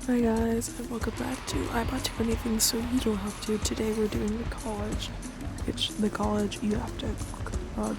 Hi guys, and welcome back to I Bought Too Many Things So You Don't Have to. Today we're doing the college, which the college you have to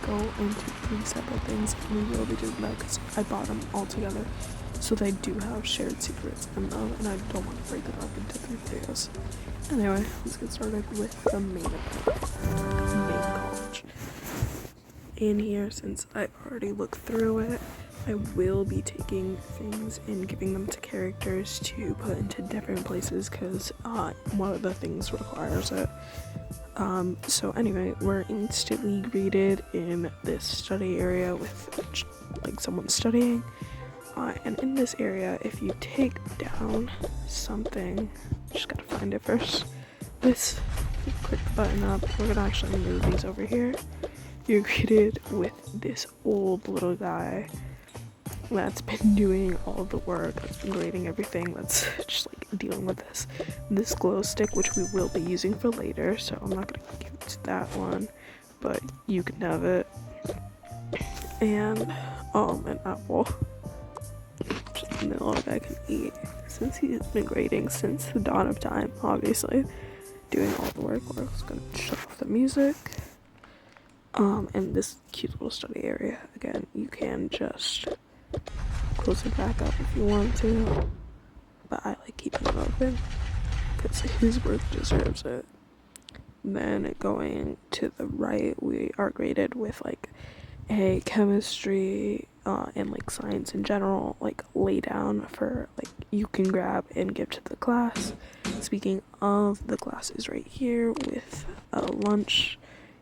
go into 3 separate things, and we will be doing that because I bought them all together. So they do have shared secrets in them, and I don't want to break it up into 3 videos. Anyway, let's get started with the main college. In here, since I've already looked through it, I will be taking things and giving them to characters to put into different places because one of the things requires it. So anyway, we're instantly greeted in this study area with like someone studying. And in this area, if you take down something, just gotta find it first. This, click the button up, we're gonna actually move these over here. You're greeted with this old little guy that's been doing all the work, that's been grading everything, that's just like dealing with this glow stick, which we will be using for later, so I'm not gonna give it to that one, but you can have it. And an apple, which the little guy can eat, since he's been grading since the dawn of time, obviously doing all the work. We're just gonna shut off the music. And this cute little study area, again, you can just close it back up if you want to, but I like keeping it open because his work deserves it. Then going to the right, we are graded with like a chemistry and like science in general, like lay down for like you can grab and give to the class. Speaking of, the class is right here with a lunch,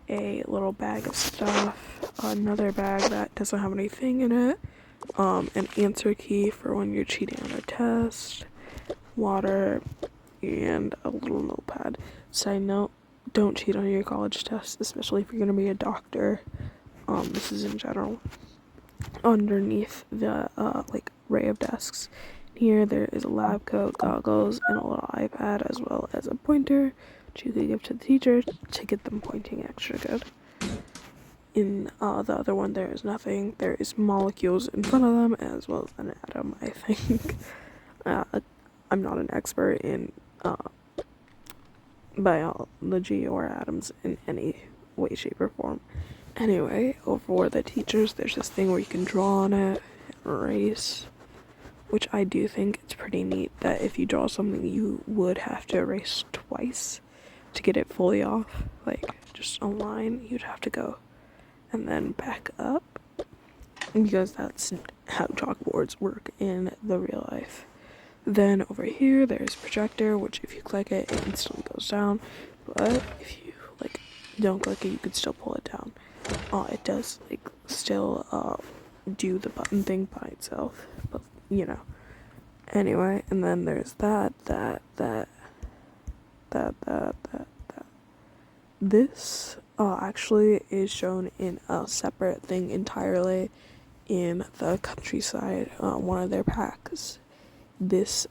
a little bag of stuff, another bag that doesn't have anything in it, an answer key for when you're cheating on a test, water, and a little notepad. Side note, don't cheat on your college tests, especially if you're gonna be a doctor. This is in general. Underneath the like array of desks here, there is a lab coat, goggles, and a little iPad, as well as a pointer which you could give to the teacher to get them pointing extra good. In the other one, there is nothing. There is molecules in front of them, as well as an atom, I think. I'm not an expert in biology or atoms in any way, shape, or form. Anyway, over the teachers, there's this thing where you can draw on it, erase, which I do think it's pretty neat that if you draw something, you would have to erase twice to get it fully off. Like, just a line, you'd have to go and then back up, because that's how chalkboards work in the real life. Then over here, there's projector, which if you click it, it instantly goes down, but if you like don't click it, you can still pull it down. It does like still do the button thing by itself, but you know. Anyway, and then there's that. This actually is shown in a separate thing entirely in the countryside, one of their packs. This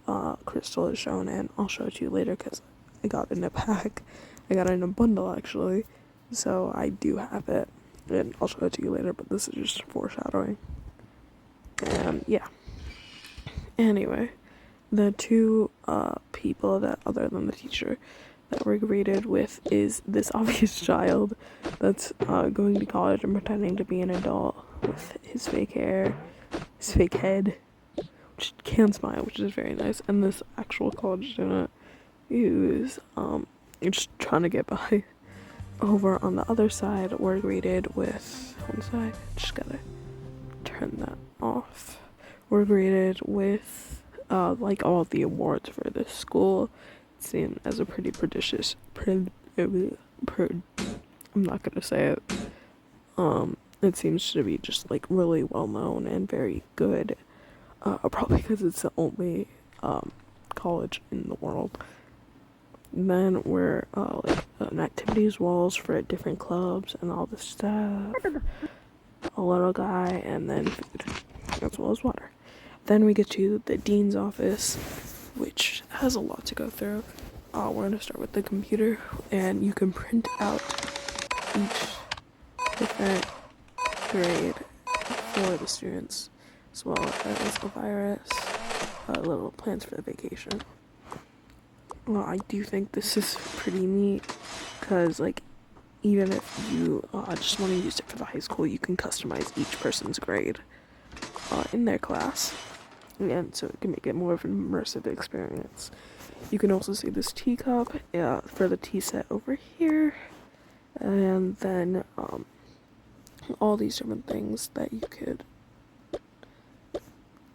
crystal is shown, and I'll show it to you later because I got it in a pack. I got it in a bundle actually, so I do have it, and I'll show it to you later, but this is just foreshadowing. And yeah. Anyway, the two people that, other than the teacher, that we're greeted with is this obvious child that's going to college and pretending to be an adult with his fake hair, his fake head, which can smile, which is very nice, and this actual college student who's just trying to get by. Over on the other side, we're greeted with, one side, just gotta turn that off. We're greeted with like all the awards for this school. It's seen as a pretty prestigious, I'm not gonna say it. It seems to be just like really well known and very good. Probably because it's the only college in the world. And then we're like an activities walls for different clubs and all this stuff. A little guy, and then food, as well as water. Then we get to the dean's office, which has a lot to go through. We're gonna start with the computer, and you can print out each different grade for the students, as well as a virus, little plans for the vacation. Well, I do think this is pretty neat because, like, even if you just want to use it for the high school, you can customize each person's grade in their class, and so it can make it more of an immersive experience. You can also see this teacup for the tea set over here, and then all these different things that you could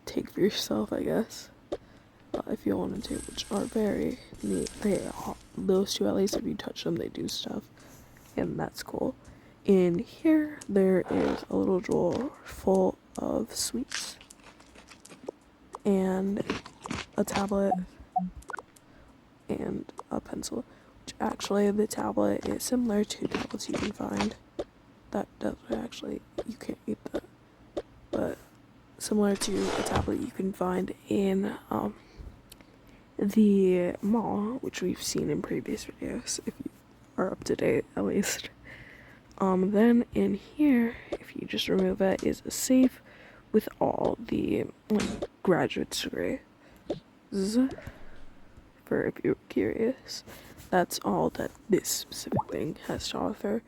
take for yourself, I guess, if you wanted to, which are very neat. Those two, at least, if you touch them, they do stuff, and that's cool. In here, there is a little drawer full of sweets and a tablet and a pencil, which actually the tablet is similar to tablets you can find. That does actually, you can't eat that, but similar to a tablet you can find in the mall, which we've seen in previous videos, if you are up to date at least. Then in here, if you just remove it, is a safe with all the graduate degrees. For if you're curious, that's all that this specific thing has to offer.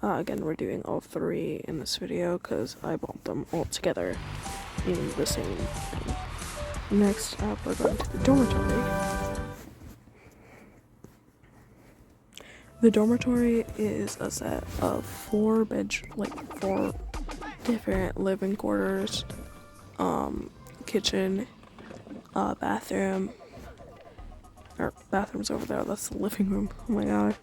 Again, we're doing all three in this video because I bought them all together in the same thing. Next up, we're going to the dormitory. The dormitory is a set of four different living quarters, kitchen, bathroom, or bathroom's over there, that's the living room, oh my god,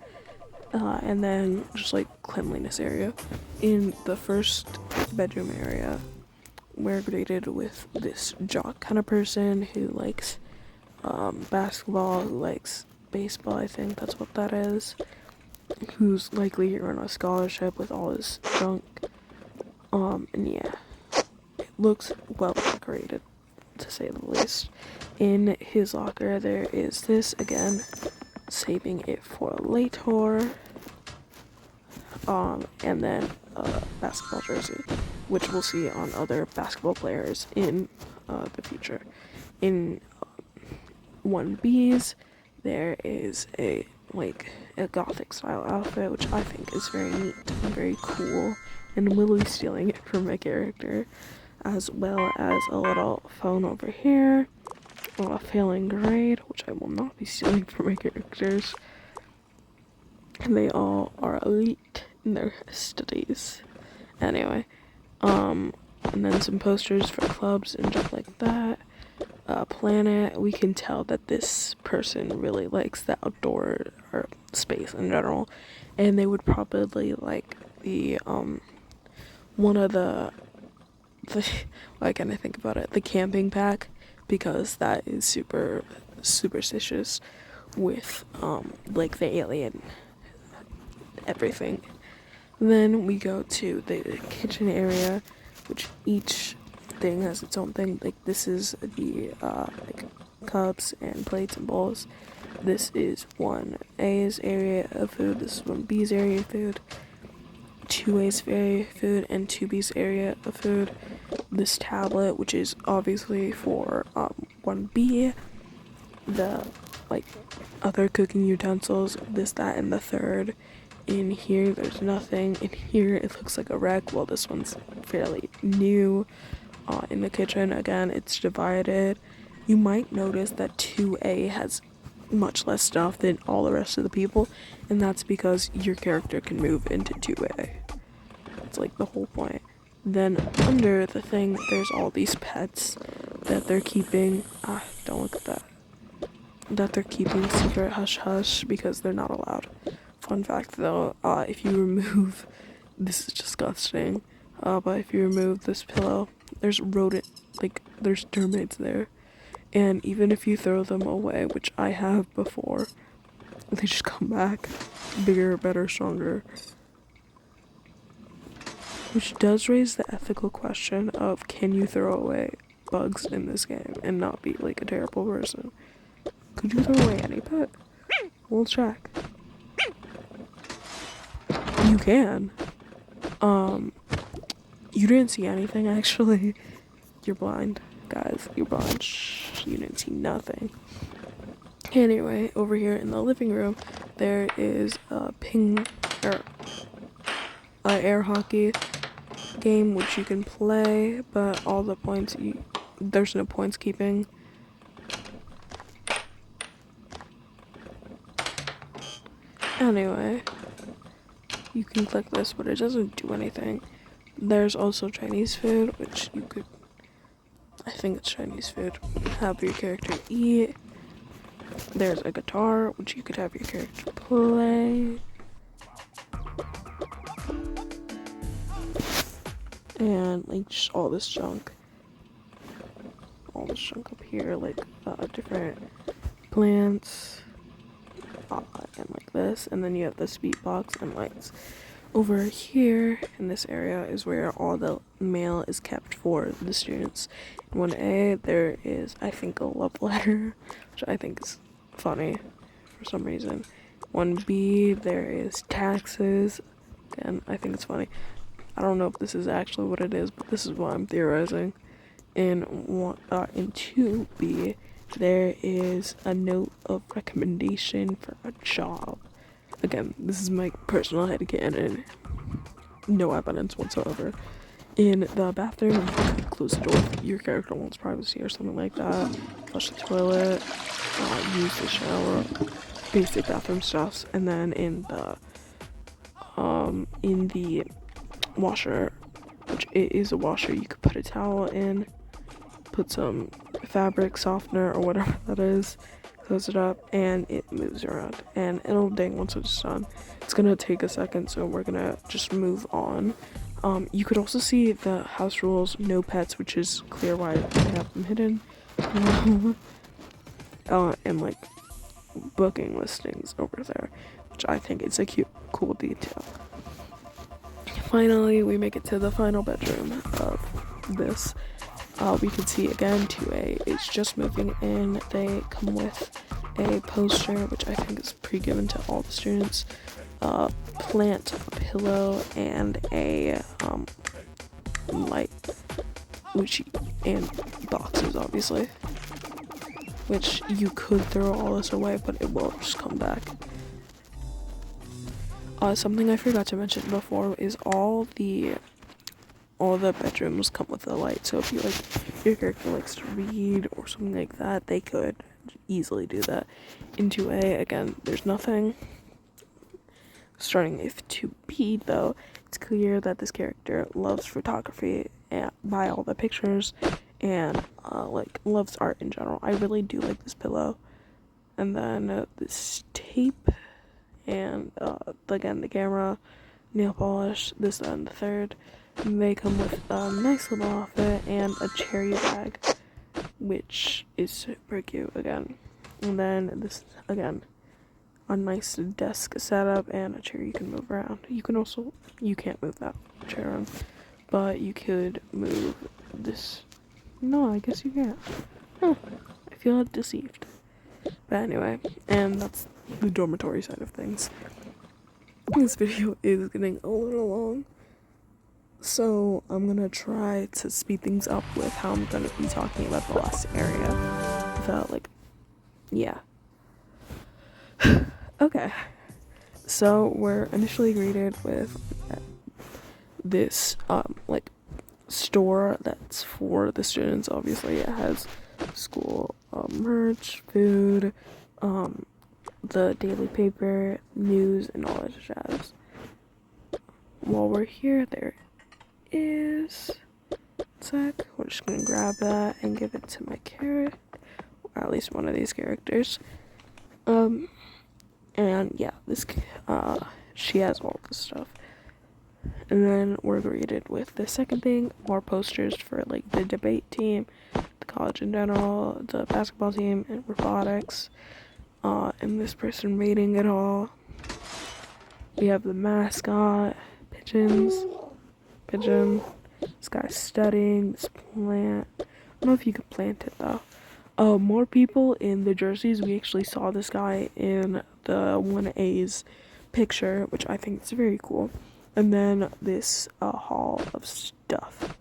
and then just like cleanliness area. In the first bedroom area, we're greeted with this jock kind of person who likes basketball, who likes baseball, I think that's what that is, who's likely here on a scholarship with all his junk. And yeah, it looks well decorated, to say the least. In his locker, there is this, again, saving it for later, and then a basketball jersey, which we'll see on other basketball players in the future. In 1B's, there is a gothic style outfit, which I think is very neat and very cool, and will be stealing it from my character, as well as a little phone over here, a failing grade, which I will not be stealing from my characters, and they all are elite in their studies. Anyway, and then some posters for clubs and stuff like that. Planet, we can tell that this person really likes the outdoor or space in general, and they would probably like the one of the why can't I think about it, the camping pack, because that is super superstitious with like the alien everything. Then we go to the kitchen area, which each thing has its own thing. Like this is the like cups and plates and bowls. This is 1A's area of food. This is 1B's area of food. 2A's area of food and 2B's area of food. This tablet, which is obviously for 1B. The other cooking utensils. This, that, and the third. In here, there's nothing. In here, it looks like a wreck. Well, this one's fairly new. In the kitchen, again, it's divided. You might notice that 2A has much less stuff than all the rest of the people, and that's because your character can move into 2A. It's like the whole point. Then under the thing, there's all these pets that they're keeping. Don't look at that. That they're keeping secret hush hush because they're not allowed. Fun fact though, if you remove, this is disgusting, but if you remove this pillow, there's there's termites there, and even if you throw them away, which I have before, they just come back, bigger, better, stronger. Which does raise the ethical question of, can you throw away bugs in this game and not be like a terrible person? Could you throw away any pet? We'll check. You can. You didn't see anything, actually. You're blind. Guys, you're blind. You didn't see nothing. Anyway, over here in the living room, there is a air hockey game which you can play, but all the points there's no points keeping. Anyway, you can click this, but it doesn't do anything. There's also Chinese food, which you could, I think it's Chinese food, have your character eat. There's a guitar, which you could have your character play. And like just all this junk up here, like different plants, and like this, and then you have this beatbox and lights. Over here in this area is where all the mail is kept for the students. In 1A there is, I think, a love letter, which I think is funny for some reason. 1B there is taxes, and I think it's funny. I don't know if this is actually what it is, but this is what I'm theorizing. In 2B, there is a note of recommendation for a job. Again, this is my personal headcanon, no evidence whatsoever. In the bathroom, you close the door if your character wants privacy or something like that. Flush the toilet, use the shower, basic bathroom stuffs. And then in the washer, which it is a washer, you could put a towel in, put some fabric softener or whatever that is, close it up, and it moves around, and it'll ding once it's done. It's gonna take a second, so we're gonna just move on. You could also see the house rules, no pets, which is clear why I have them hidden. And like booking listings over there, which I think is a cool detail. Finally, we make it to the final bedroom of this. We can see again 2A is just moving in. They come with a poster, which I think is pre-given to all the students, plant, a pillow, and a light, and boxes, obviously, which you could throw all this away, but it will just come back. Something I forgot to mention before is all the bedrooms come with a light, so if your character likes to read or something like that, they could easily do that. In 2A, again, there's nothing. Starting with 2B, though, it's clear that this character loves photography and by all the pictures, and loves art in general. I really do like this pillow, and then this tape, and again the camera, nail polish, this, that, and the third. They come with a nice little outfit and a cherry bag, which is super cute again. And then this, again, a nice desk setup and a chair you can move around. You can't move that chair around, but you could move this. No, I guess you can't. Huh. I feel deceived. But anyway, and that's the dormitory side of things. This video is getting a little long, so I'm gonna try to speed things up with how I'm gonna be talking about the last area without yeah. Okay, so we're initially greeted with this store that's for the students. Obviously it has school merch, food, the daily paper, news, and all that jazz. While we're here, there is sec. We're just gonna grab that and give it to my character, or at least one of these characters. And yeah, she has all this stuff. And then we're greeted with the second thing, more posters for the debate team, the college in general, the basketball team, and robotics. And this person reading it all. We have the mascot, pigeon, this guy's studying, this plant. I don't know if you could plant it though. More people in the jerseys. We actually saw this guy in the 1A's picture, which I think is very cool. And then this hall of stuff.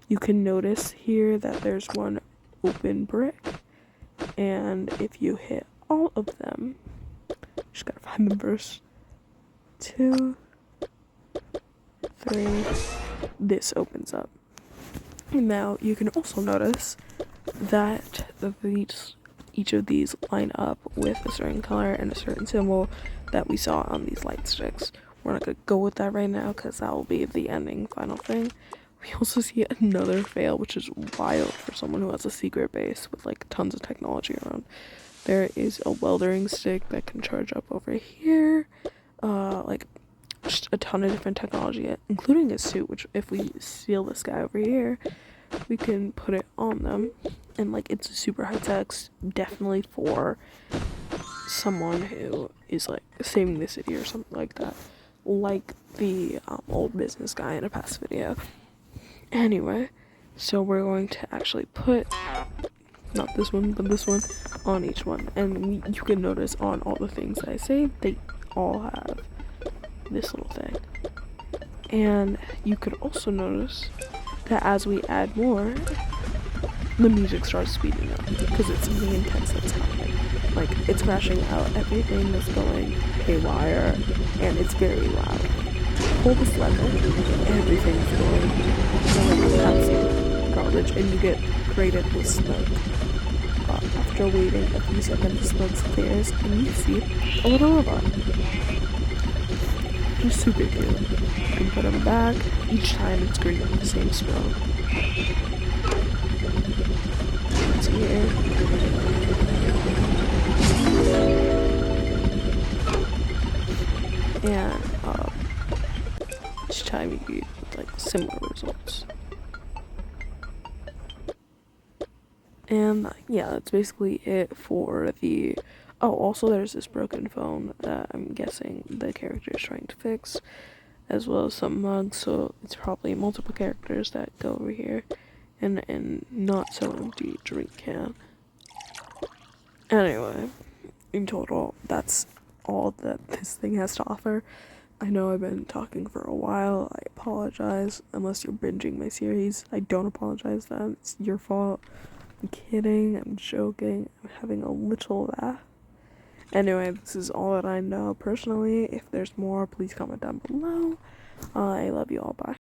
You can notice here that there's one open brick, and if you hit all of them, just gotta find them first. 2, 3, this opens up. Now you can also notice that each of these line up with a certain color and a certain symbol that we saw on these light sticks. We're not gonna go with that right now because that will be the ending final thing. We also see another fail, which is wild for someone who has a secret base with like tons of technology around. There is a welding stick that can charge up over here, like just a ton of different technology, including a suit, which if we steal this guy over here, we can put it on them, and like it's super high tech, definitely for someone who is like saving the city or something like that, like the old business guy in a past video. Anyway, so we're going to actually put not this one but this one on each one, and you can notice on all the things that I saved, they all have this little thing. And you could also notice that as we add more, the music starts speeding up because it's something intense that's happening. Like, it's crashing out, everything is going haywire, and it's very loud. Pull this lever, everything's going like absolute garbage, and you get greeted with smoke. After waiting a few seconds, the smoke clears, and you see a little robot. Just super cute. You can put them back. Each time it's greeted with the same smoke. It's here. And each time you get like similar results. And yeah, that's basically it for the... Oh, also there's this broken phone that I'm guessing the character is trying to fix, as well as some mugs, so it's probably multiple characters that go over here, and not so empty drink can. Anyway, in total, that's all that this thing has to offer. I know I've been talking for a while, I apologize, unless you're binging my series. I don't apologize then, it's your fault. I'm kidding, I'm joking, I'm having a little laugh. Anyway, this is all that I know personally. If there's more, please comment down below. I love you all, bye.